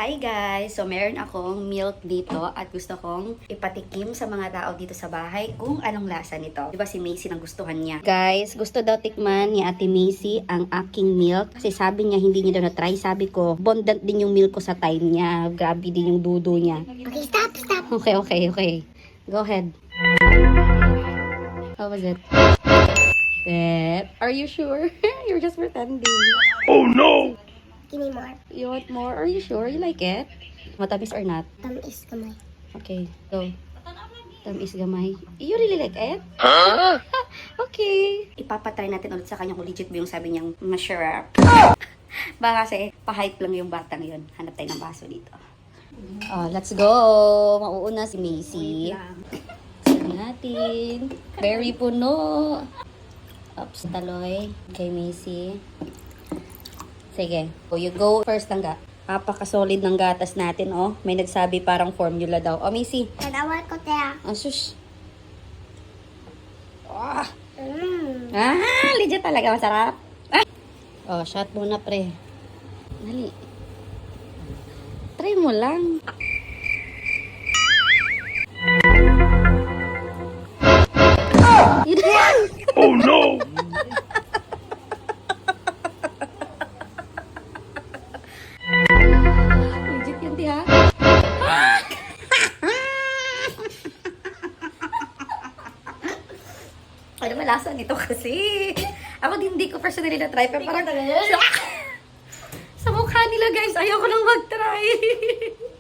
Hi guys! So meron akong milk dito at gusto kong ipatikim sa mga tao dito sa bahay kung anong lasa nito. Diba si Macy nang gustuhan niya? Guys, gusto daw tikman ni Ate Macy ang aking milk kasi sabi niya hindi niya daw na-try. Sabi ko, bondant din yung milk ko sa time niya. Grabe din yung dudo niya. Okay, stop. Okay. Go ahead. How was it? Are you sure? You're just pretending. Oh no! Give me more. You want more? Are you sure? You like it? Matamis or not? Tamis kamay. Okay, go. Tamis gamay. You really like it? Huh? Okay. Ipapatry natin ulit sa kanya kung legit ba yung sabi niyang masarap. Baka kasi pa-hype lang yung batang yun. Hanap tayo ng baso dito. Oh, let's go. Mauuna si Macy. Sabi natin. Very puno. Oops, taloy. Kay Macy. Sige. So, you go first lang ga. Napaka-solid ng gatas natin, oh. May nagsabi parang formula daw. Oh, Macy. Kadawal ko te. Oh, shush. Oh. Mm. Legit talaga. Masarap. Ah. Oh, shot muna, pre. Dali. Try mo lang. Oh no! Legit yun, di ha? Ano malasa nito kasi? Ako din hindi ko personally na-try, pero parang sa mukha nila guys, ayoko nang mag-try.